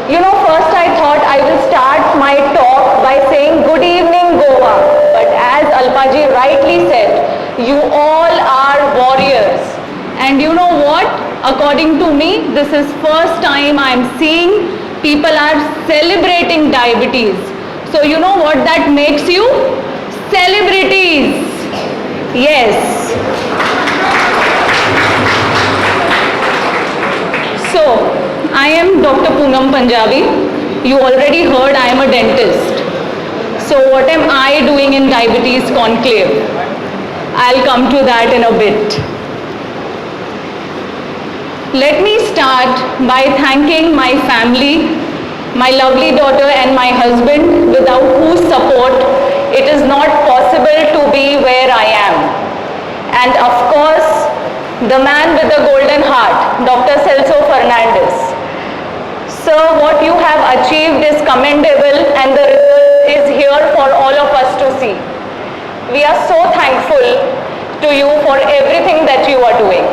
First I thought I will start my talk by saying good evening Goa. But as Alpaji rightly said, you all are warriors. And you know what? According to me, this is first time I am seeing people are celebrating diabetes. So you know what that makes you? Celebrities. Yes. So, I am Dr. Poonam Punjabi. You already heard I am a dentist. So, what am I doing in Diabetes Conclave? I'll come to that in a bit. Let me start by thanking my family, my lovely daughter and my husband, without whose support it is not possible to be where I am. And of course, the man with the golden heart, Dr. Celso Fernandez. Sir, what you have achieved is commendable and the result is here for all of us to see. We are so thankful to you for everything that you are doing.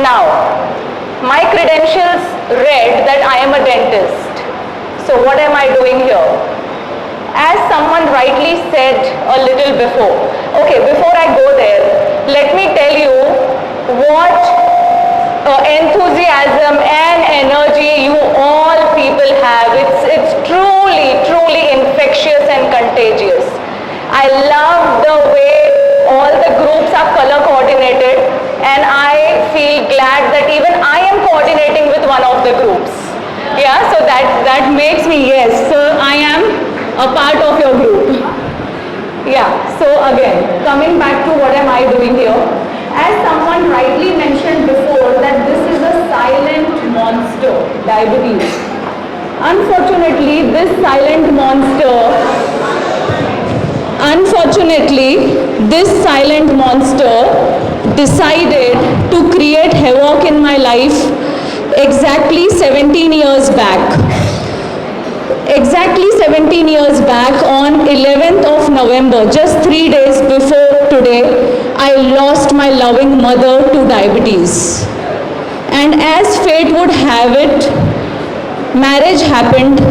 Now, my credentials read that I am a dentist. So what am I doing here? As someone rightly said a little before, okay, before I go there, let me tell you what enthusiasm and energy you all people have. It's truly infectious and contagious. I love the way all the groups are color coordinated, and I feel glad that even I am coordinating with one of the groups. Yeah, so that makes me, yes, so I am a part of your group. Yeah, so again, coming back to what am I doing here. As someone rightly mentioned before that this is a silent monster, diabetes. Unfortunately, this silent monster decided to create havoc in my life exactly 17 years back. Exactly 17 years back on 11th of November, just 3 days before today, I lost my loving mother to diabetes. And as fate would have it, marriage happened.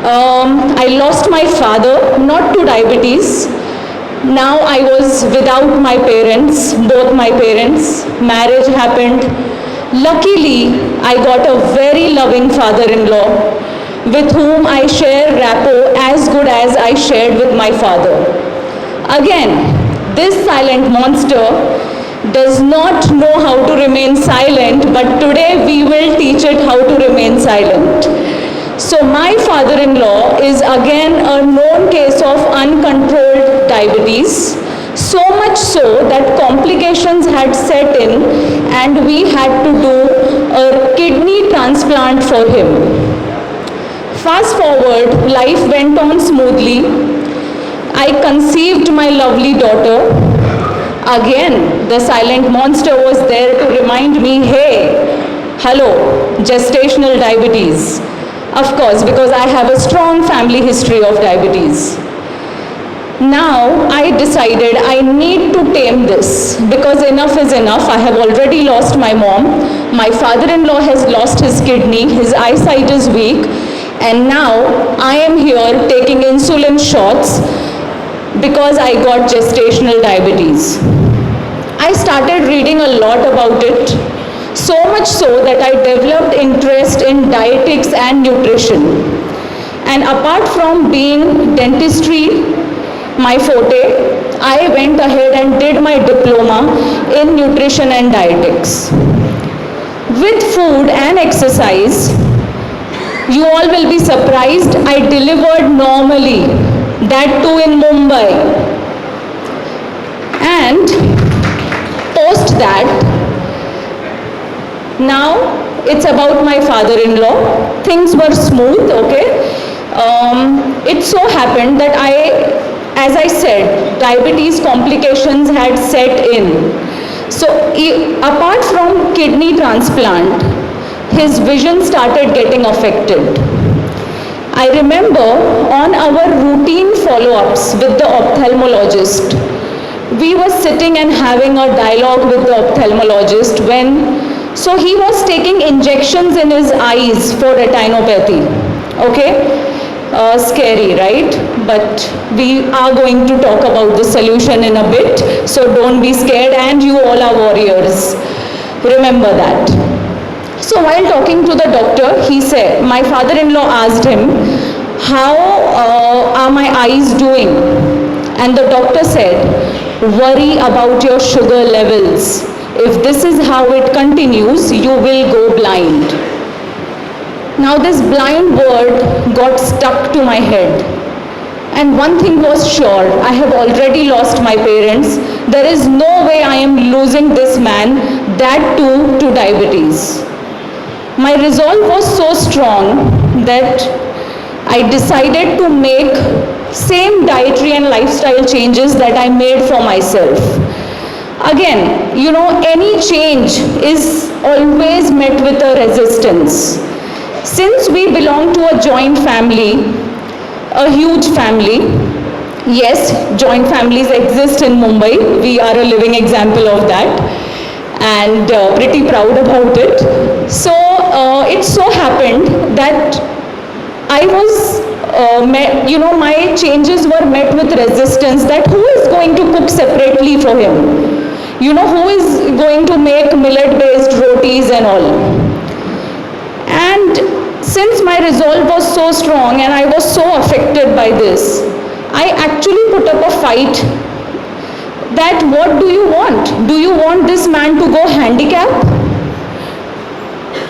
I lost my father, not to diabetes. Now I was without my parents, both my parents. Marriage happened. Luckily, I got a very loving father-in-law with whom I share rapport as good as I shared with my father. Again, this silent monster does not know how to remain silent, but today we will teach it how to remain silent. So my father-in-law is again a known case of uncontrolled diabetes, so much so that complications had set in and we had to do a kidney transplant for him. Fast forward, life went on smoothly. I conceived my lovely daughter. Again, the silent monster was there to remind me, hey, hello, gestational diabetes. Of course, because I have a strong family history of diabetes. Now, I decided I need to tame this because enough is enough. I have already lost my mom. My father-in-law has lost his kidney. His eyesight is weak. And now I am here taking insulin shots because I got gestational diabetes. I started reading a lot about it, so much so that I developed interest in dietetics and nutrition. And apart from being dentistry my forte, I went ahead and did my diploma in nutrition and dietetics. With food and exercise, you all will be surprised, I delivered normally, that too in Mumbai. And post that, now it's about my father-in-law. Things were smooth, okay? It so happened that as I said, diabetes complications had set in. So apart from kidney transplant, his vision started getting affected. I remember on our routine follow-ups with the ophthalmologist, we were sitting and having a dialogue with the ophthalmologist when So he was taking injections in his eyes for retinopathy. Okay? Scary, right? But we are going to talk about the solution in a bit. So don't be scared, and you all are warriors. Remember that. So while talking to the doctor, he said, my father-in-law asked him, how are my eyes doing? And the doctor said, worry about your sugar levels. If this is how it continues, you will go blind. Now this blind word got stuck to my head. And one thing was sure, I have already lost my parents. There is no way I am losing this man, that too to diabetes. My resolve was so strong that I decided to make same dietary and lifestyle changes that I made for myself. Again, you know, any change is always met with a resistance. Since we belong to a joint family, a huge family, yes, joint families exist in Mumbai. We are a living example of that, and pretty proud about it. So it so happened that I was, my changes were met with resistance, that who is going to cook separately for him? You know, who is going to make millet-based rotis and all? And since my resolve was so strong and I was so affected by this, I actually put up a fight that what do you want? Do you want this man to go handicapped?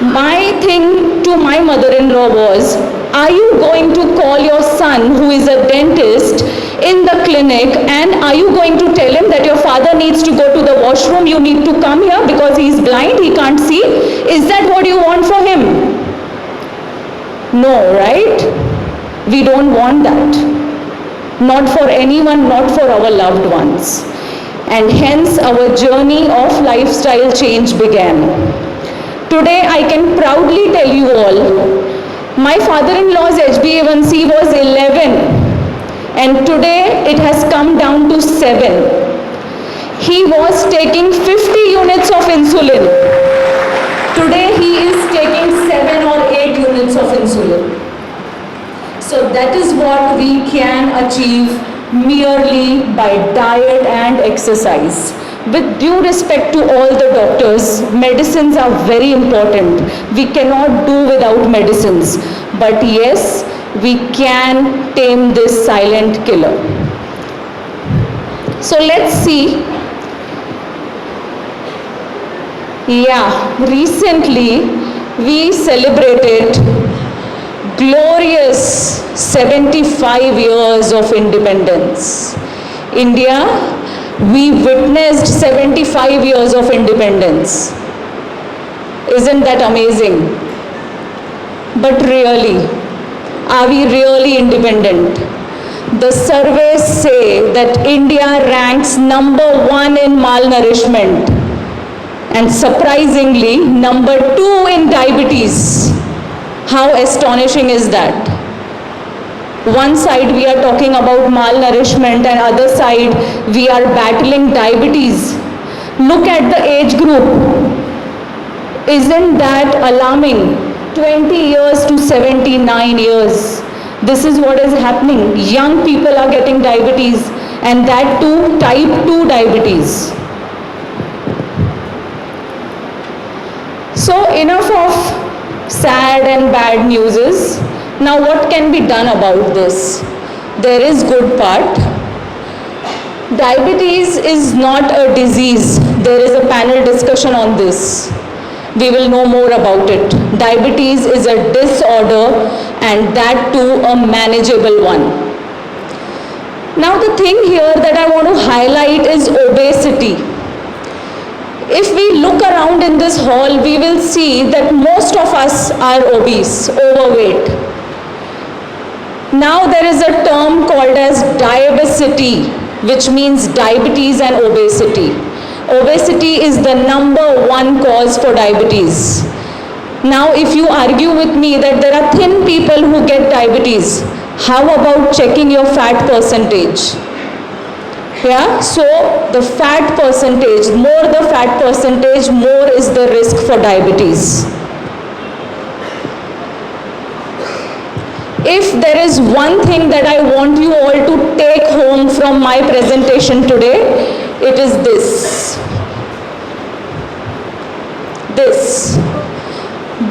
My thing to my mother-in-law was, are you going to call your son, who is a dentist, in the clinic, and are you going to tell him that your father needs to go to the washroom, you need to come here because he is blind, he can't see? Is that what you want for him? No, right? We don't want that. Not for anyone, not for our loved ones. And hence our journey of lifestyle change began. Today I can proudly tell you all, my father-in-law's HbA1c was 11 and today it has come down to 7. He was taking 50 units of insulin. Today he is taking 7 or 8 units of insulin. So that is what we can achieve merely by diet and exercise. With due respect to all the doctors, medicines are very important. We cannot do without medicines. But yes, we can tame this silent killer. So let's see. Yeah, recently we celebrated glorious 75 years of independence. India, we witnessed 75 years of independence. Isn't that amazing? But really, are we really independent? The surveys say that India ranks number 1 in malnourishment and surprisingly number 2 in diabetes. How astonishing is that? One side we are talking about malnourishment and other side we are battling diabetes. Look at the age group. Isn't that alarming? 20 years to 79 years. This is what is happening. Young people are getting diabetes, and that too type 2 diabetes. So enough of sad and bad news. Now what can be done about this? There is good part. Diabetes is not a disease. There is a panel discussion on this. We will know more about it. Diabetes is a disorder, and that too a manageable one. Now the thing here that I want to highlight is obesity. If we look around in this hall, we will see that most of us are obese, overweight. Now there is a term called as diabesity, which means diabetes and obesity. Obesity is the number 1 cause for diabetes. Now if you argue with me that there are thin people who get diabetes, how about checking your fat percentage? Yeah, so the fat percentage, more the fat percentage, more is the risk for diabetes. If there is one thing that I want you all to take home from my presentation today, it is this.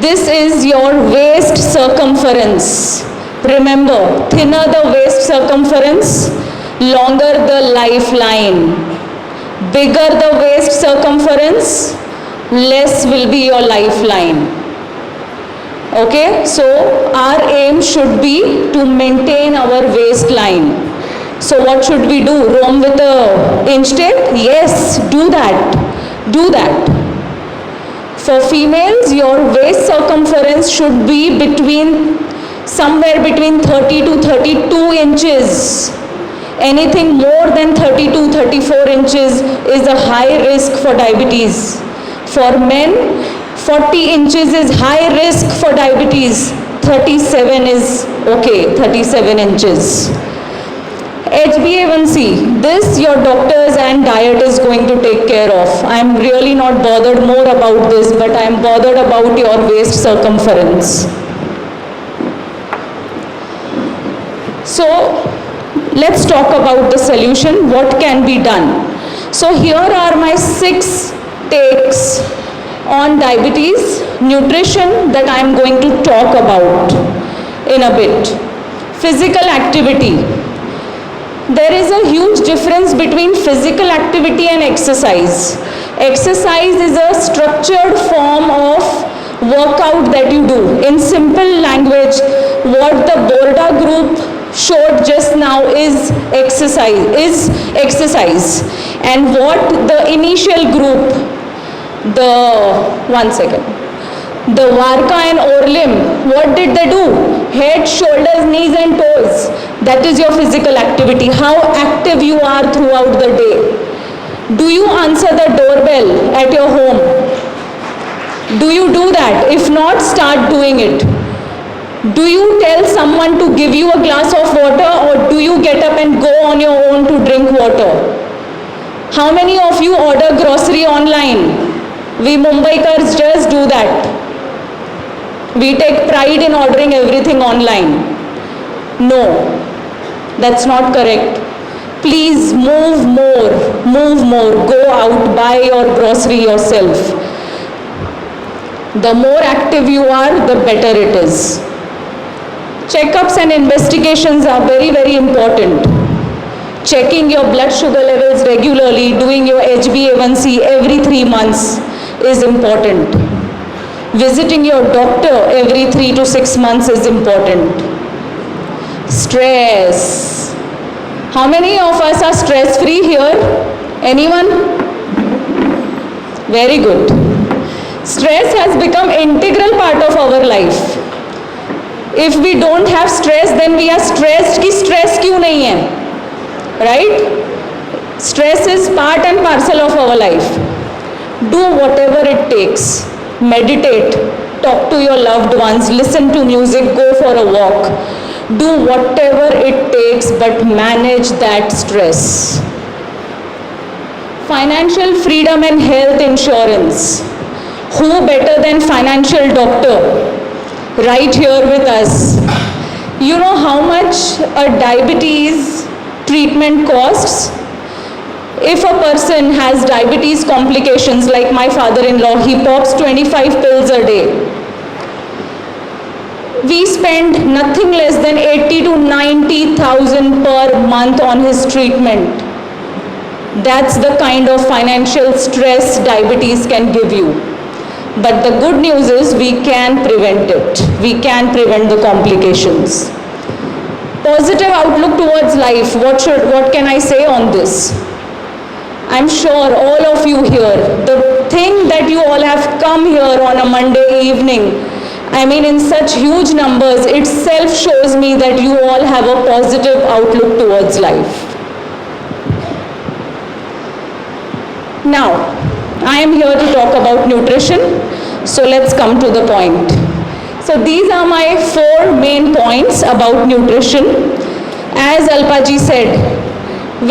This is your waist circumference. Remember, thinner the waist circumference, longer the lifeline. Bigger the waist circumference, less will be your lifeline. Okay, so our aim should be to maintain our waistline. So what should we do? Roam with a inch tape? Yes, do that. Do that. For females, your waist circumference should be somewhere between 30 to 32 inches. Anything more than 32, 34 inches is a high risk for diabetes. For men, 40 inches is high risk for diabetes. 37 is okay, 37 inches. HbA1c, this your doctors and diet is going to take care of. I am really not bothered more about this, but I am bothered about your waist circumference. So let's talk about the solution. What can be done? So here are my 6 takes on diabetes, nutrition that I am going to talk about in a bit. Physical activity. There is a huge difference between physical activity and exercise. Exercise is a structured form of workout that you do. In simple language, what the Borda group showed just now is exercise. And what the initial group, the Varka and Orlim, what did they do? Head, shoulders, knees and toes. That is your physical activity. How active you are throughout the day. Do you answer the doorbell at your home? Do you do that? If not, start doing it. Do you tell someone to give you a glass of water, or do you get up and go on your own to drink water? How many of you order grocery online? We Mumbaikars just do that. We take pride in ordering everything online. No, that's not correct. Please move more, go out, buy your grocery yourself. The more active you are, the better it is. Checkups and investigations are very, very important. Checking your blood sugar levels regularly, doing your HbA1c every 3 months is important. Visiting your doctor every 3 to 6 months is important. Stress. How many of us are stress-free here? Anyone? Very good. Stress has become an integral part of our life. If we don't have stress, then we are stressed कि stress क्यों नहीं है? Right? Stress is part and parcel of our life. Do whatever it takes. Meditate, talk to your loved ones, listen to music, go for a walk. Do whatever it takes, but manage that stress. Financial freedom and health insurance. Who better than financial doctor? Right here with us. You know how much a diabetes treatment costs? If a person has diabetes complications, like my father-in-law, he pops 25 pills a day. We spend nothing less than 80 to 90,000 per month on his treatment. That's the kind of financial stress diabetes can give you. But the good news is we can prevent it. We can prevent the complications. Positive outlook towards life. What can I say on this? I'm sure all of you here, the thing that you all have come here on a Monday evening, I mean in such huge numbers, itself shows me that you all have a positive outlook towards life. Now, I am here to talk about nutrition, so let's come to the point. So these are my 4 main points about nutrition. As Alpaji said,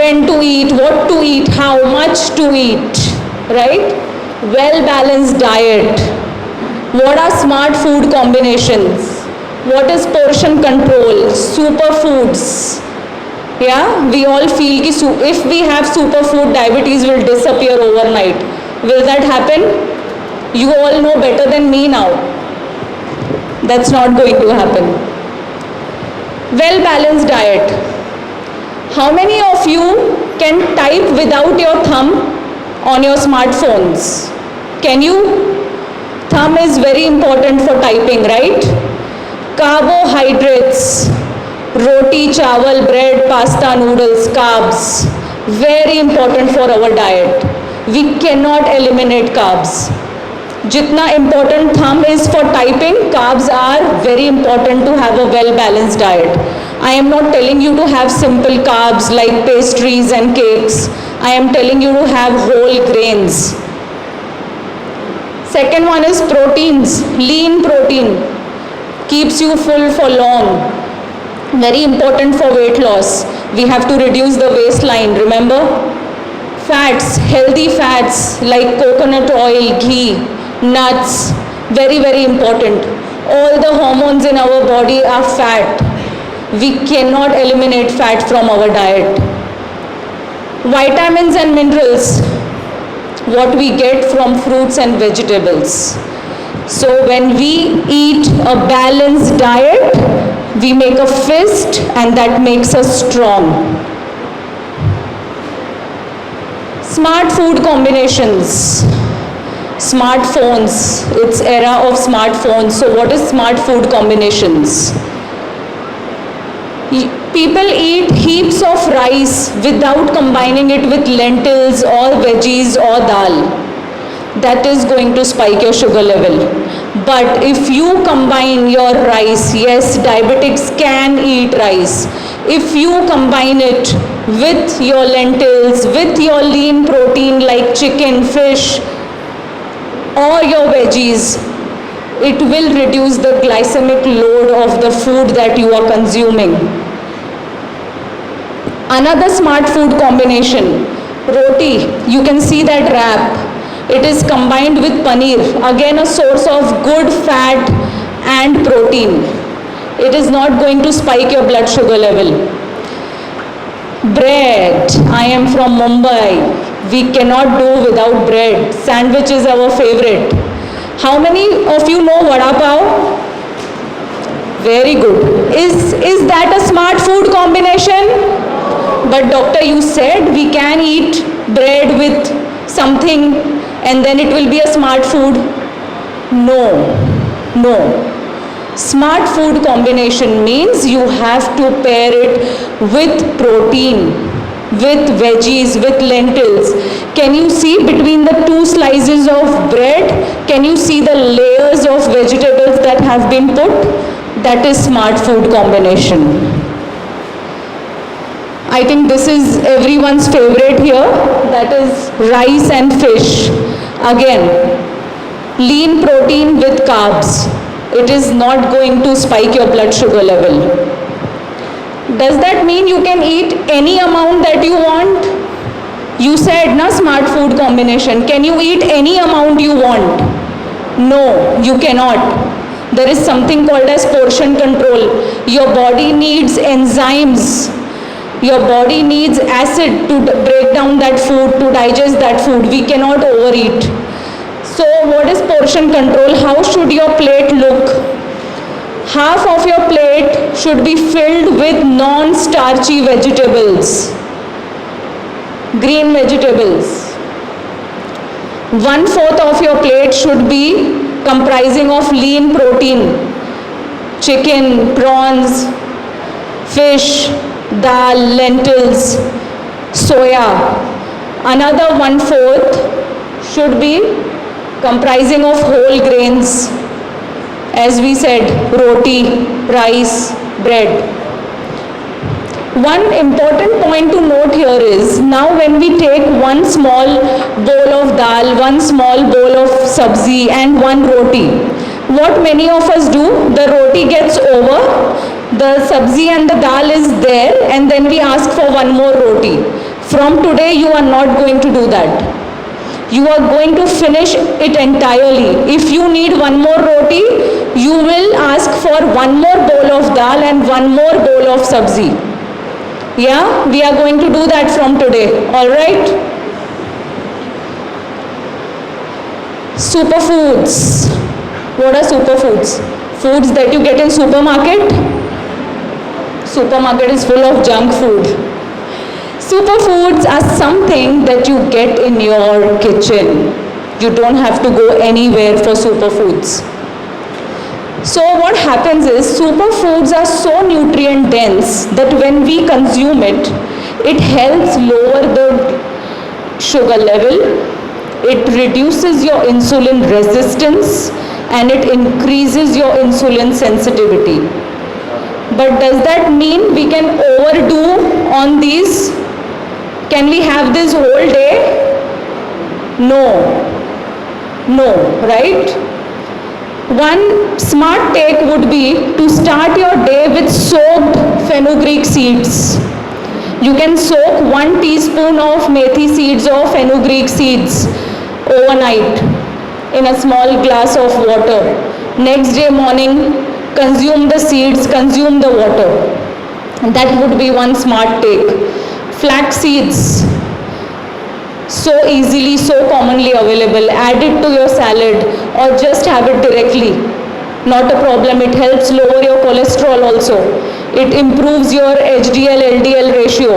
when to eat, what to eat, how much to eat, right? Well-balanced diet. What are smart food combinations? What is portion control? Superfoods. Yeah, we all feel that if we have superfood, diabetes will disappear overnight. Will that happen? You all know better than me now. That's not going to happen. Well-balanced diet. How many of you can type without your thumb on your smartphones? Can you? Thumb is very important for typing, right? Carbohydrates, roti, chawal, bread, pasta, noodles, carbs, very important for our diet. We cannot eliminate carbs. Jitna important thumb is for typing, carbs are very important to have a well-balanced diet. I am not telling you to have simple carbs like pastries and cakes. I am telling you to have whole grains. Second one is proteins. Lean protein keeps you full for long. Very important for weight loss. We have to reduce the waistline, remember? Fats, healthy fats like coconut oil, ghee, nuts, very, very important. All the hormones in our body are fat. We cannot eliminate fat from our diet. Vitamins and minerals, what we get from fruits and vegetables. So when we eat a balanced diet, we make a fist and that makes us strong. Smart food combinations. Smartphones, it's era of smartphones. So what is smart food combinations? People eat heaps of rice without combining it with lentils or veggies or dal. That is going to spike your sugar level. But if you combine your rice, yes, diabetics can eat rice. If you combine it with your lentils, with your lean protein like chicken, fish, or your veggies, it will reduce the glycemic load of the food that you are consuming. Another smart food combination, roti, you can see that wrap. It is combined with paneer, again a source of good fat and protein. It is not going to spike your blood sugar level. Bread, I am from Mumbai. We cannot do without bread. Sandwich is our favorite. How many of you know vada pav? Very good. Is that a smart food combination? But doctor, you said we can eat bread with something and then it will be a smart food. No. Smart food combination means you have to pair it with protein, with veggies, with lentils. Can you see between the two slices of bread? Can you see the layers of vegetables that have been put? That is smart food combination. I think this is everyone's favorite here. That is rice and fish. Again, lean protein with carbs. It is not going to spike your blood sugar level. Does that mean you can eat any amount that you want? You said, na, smart food combination. Can you eat any amount you want? No, you cannot. There is something called as portion control. Your body needs enzymes. Your body needs acid to break down that food, to digest that food. We cannot overeat. So what is portion control? How should your plate look? Half of your plate should be filled with non-starchy vegetables, green vegetables. 1/4 of your plate should be comprising of lean protein, chicken, prawns, fish, dal, lentils, soya. Another 1/4 should be comprising of whole grains, as we said, roti, rice, bread. One important point to note here is, now when we take one small bowl of dal, one small bowl of sabzi and one roti, what many of us do, the roti gets over, The sabzi and the dal is there, and then we ask for one more roti. From today, you are not going to do that. You are going to finish it entirely. If you need one more roti, you will ask for one more bowl of dal and one more bowl of sabzi. Yeah, we are going to do that from today. All right. Superfoods. What are superfoods? Foods that you get in supermarket. Supermarket is full of junk food. Superfoods are something that you get in your kitchen. You don't have to go anywhere for superfoods. So what happens is superfoods are so nutrient dense that when we consume it, it helps lower the sugar level, it reduces your insulin resistance, and it increases your insulin sensitivity. But does that mean we can overdo on these? Can we have this whole day? No, right? One smart take would be to start your day with soaked fenugreek seeds. You can soak 1 teaspoon of methi seeds or fenugreek seeds overnight in a small glass of water. Next day morning, consume the seeds, consume the water. That would be one smart take. Flax seeds, so easily, so commonly available. Add it to your salad or just have it directly. Not a problem. It helps lower your cholesterol also. It improves your HDL LDL ratio.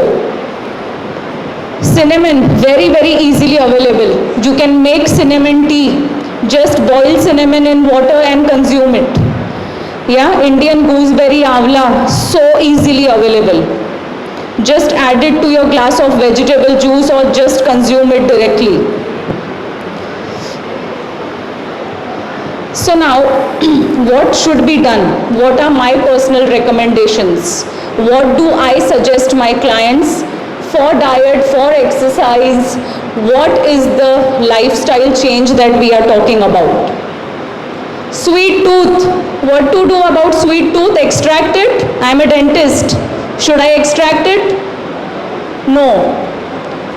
Cinnamon, very easily available. You can make cinnamon tea. Just boil cinnamon in water and consume it. Yeah, Indian gooseberry avla, so easily available. Just add it to your glass of vegetable juice or just consume it directly. So now, what should be done? What are my personal recommendations? What do I suggest my clients for diet, for exercise? What is the lifestyle change that we are talking about? Sweet tooth. What to do about sweet tooth? Extract it? I am a dentist. Should I extract it? No.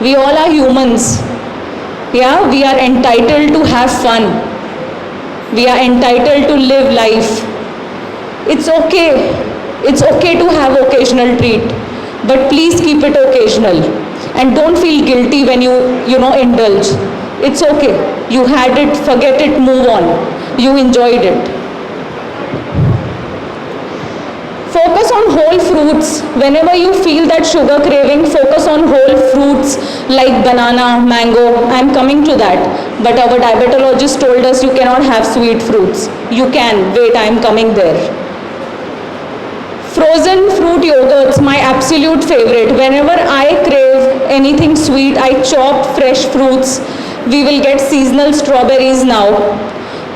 We all are humans. Yeah, we are entitled to have fun. We are entitled to live life. It's okay. It's okay to have occasional treat. But please keep it occasional. And don't feel guilty when you indulge. It's okay. You had it, forget it, move on. You enjoyed it. Focus on whole fruits. Whenever you feel that sugar craving, focus on whole fruits like banana, mango. I am coming to that. But our diabetologist told us you cannot have sweet fruits. You can. Wait, I am coming there. Frozen fruit yogurts, my absolute favorite. Whenever I crave anything sweet, I chop fresh fruits. We will get seasonal strawberries now.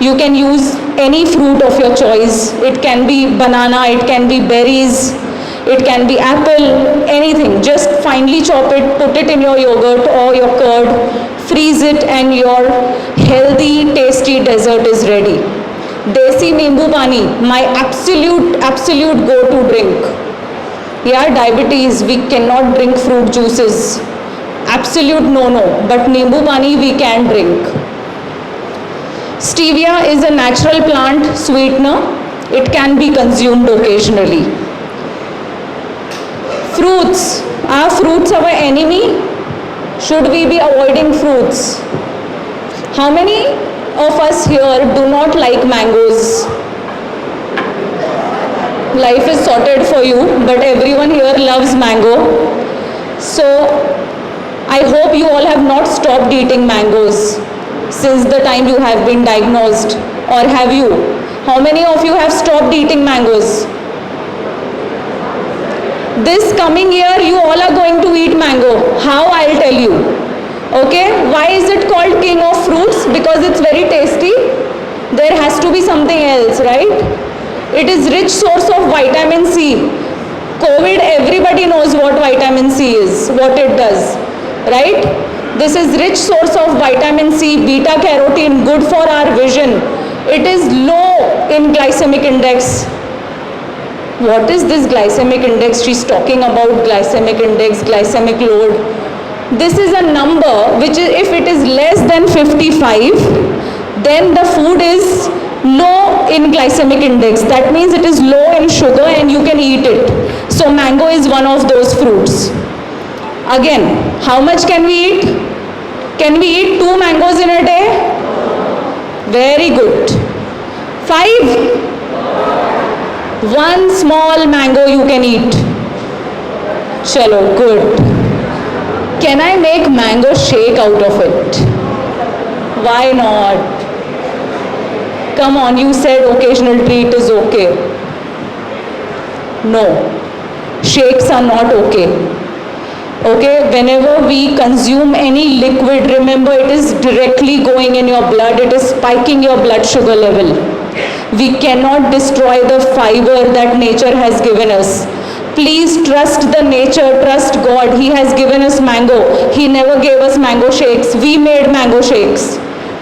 You can use any fruit of your choice. It can be banana, it can be berries, it can be apple, anything. Just finely chop it, put it in your yogurt or your curd, freeze it, and your healthy, tasty dessert is ready. Desi Nimbu Pani, my absolute go-to drink. Yeah, diabetes, we cannot drink fruit juices. Absolute no-no, but Nimbu Pani we can drink. Stevia is a natural plant sweetener. It can be consumed occasionally. Fruits. Are fruits our enemy? Should we be avoiding fruits? How many of us here do not like mangoes? Life is sorted for you, but everyone here loves mango. So, I hope you all have not stopped eating mangoes since the time you have been diagnosed, or have you? How many of you have stopped eating mangoes? This coming year you all are going to eat mango. How? I'll tell you. Okay? Why is it called king of fruits? Because it's very tasty. There has to be something else, right? It is rich source of vitamin C. COVID, everybody knows what vitamin C is, what it does, right? This is rich source of vitamin C, beta carotene, good for our vision. It is low in glycemic index. What is this glycemic index? She's talking about glycemic index, glycemic load. This is a number which is, if it is less than 55, then the food is low in glycemic index. That means it is low in sugar and you can eat it. So mango is one of those fruits. Again, how much can we eat? Can we eat 2 mangoes in a day? Very good. 5? 1 small mango you can eat. Chalo, good. Can I make mango shake out of it? Why not? Come on, you said occasional treat is okay. No, shakes are not okay. Okay, whenever we consume any liquid, remember it is directly going in your blood, it is spiking your blood sugar level. We cannot destroy the fiber that nature has given us. Please trust the nature, trust God. He has given us mango. He never gave us mango shakes. We made mango shakes.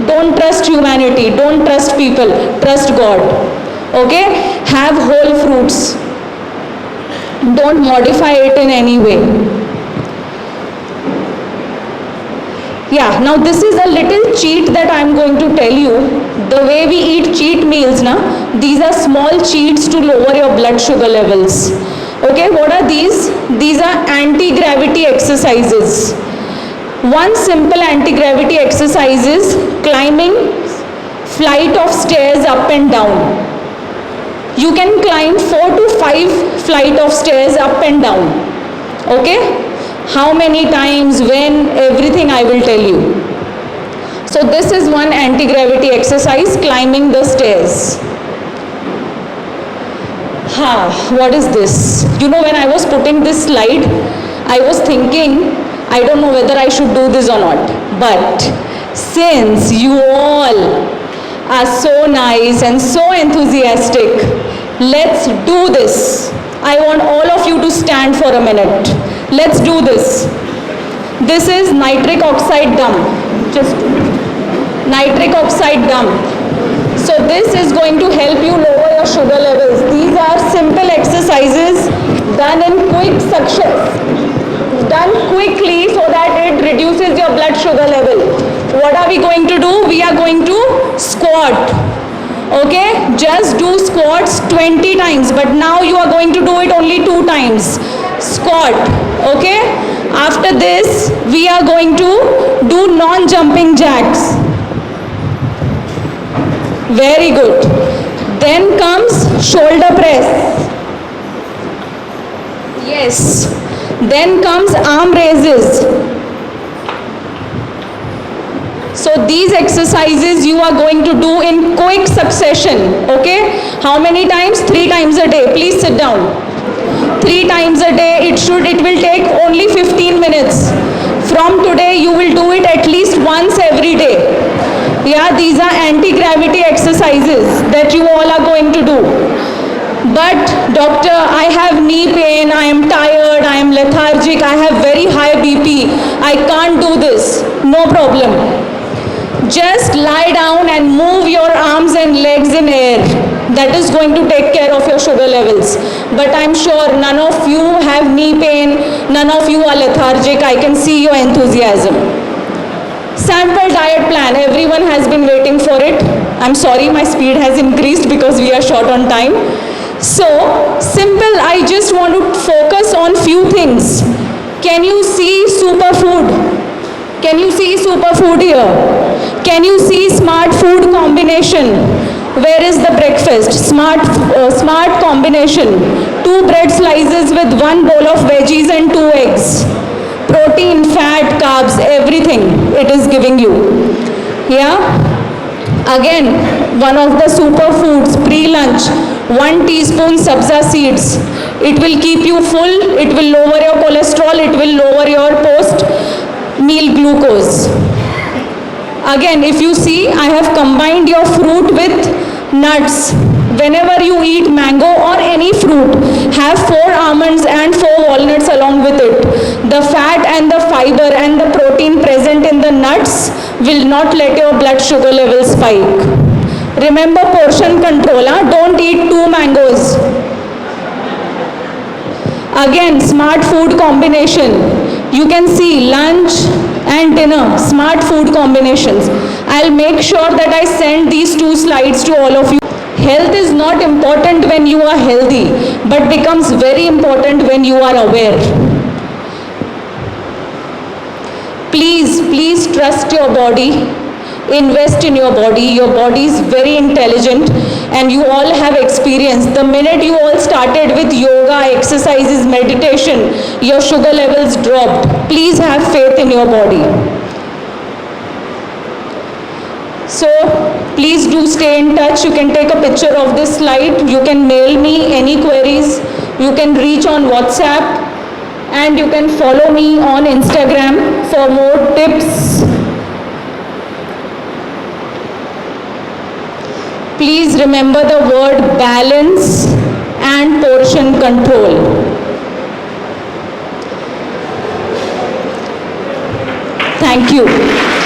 Don't trust humanity, don't trust people, trust God. Okay? Have whole fruits. Don't modify it in any way. Yeah, now this is a little cheat that I am going to tell you. The way we eat cheat meals, these are small cheats to lower your blood sugar levels. Okay, what are these? These are anti-gravity exercises. One simple anti-gravity exercise is climbing flight of stairs up and down. You can climb 4 to 5 flight of stairs up and down. Okay? How many times, when, everything I will tell you. So this is one anti-gravity exercise, climbing the stairs. What is this? You know, when I was putting this slide, I was thinking, I don't know whether I should do this or not. But since you all are so nice and so enthusiastic, let's do this. I want all of you to stand for a minute. Let's do this. This is nitric oxide dump. Just nitric oxide dump. So this is going to help you lower your sugar levels. These are simple exercises done in quick succession, done quickly so that it reduces your blood sugar level. What are we going to do? We are going to squat. Okay, just do squats 20 times, but now you are going to do it only 2 times. Squat. Okay, after this we are going to do non-jumping jacks. Very good. Then comes shoulder press. Yes. Then comes arm raises. So these exercises you are going to do in quick succession. Okay? How many times? 3 times a day. Please sit down. 3 times a day. It will take only 15 minutes. From today you will do it at least once every day. Yeah, these are anti-gravity exercises that you all are going to do. But doctor, I have knee pain, I am tired, I am lethargic, I have very high BP, I can't do this. No problem. Just lie down and move your arms and legs in air. That is going to take care of your sugar levels. But I'm sure none of you have knee pain, none of you are lethargic. I can see your enthusiasm. Sample diet plan. Everyone has been waiting for it. I'm sorry, my speed has increased because we are short on time. So, simple, I just want to focus on few things. Can you see superfood? Can you see superfood here? Can you see smart food combination? Where is the breakfast? Smart combination. 2 bread slices with 1 bowl of veggies and 2 eggs. Protein, fat, carbs, everything it is giving you. Yeah? Again, one of the superfoods, pre-lunch, 1 teaspoon sabza seeds. It will keep you full, it will lower your cholesterol, it will lower your post-meal glucose. Again, if you see, I have combined your fruit with nuts. Whenever you eat mango or any fruit, have 4 almonds and 4 walnuts along with it. The fat and the fiber and the protein present in the nuts will not let your blood sugar level spike. Remember portion control, don't eat 2 mangoes. Again, smart food combination. You can see lunch and dinner, smart food combinations. I'll make sure that I send these 2 slides to all of you. Health is not important when you are healthy, but becomes very important when you are aware. Please trust your body. Invest in your body. Your body is very intelligent and you all have experience. The minute you all started with yoga, exercises, meditation, your sugar levels dropped. Please have faith in your body. So please do stay in touch. You can take a picture of this slide. You can mail me any queries. You can reach on WhatsApp and you can follow me on Instagram for more tips. Please remember the word balance and portion control. Thank you.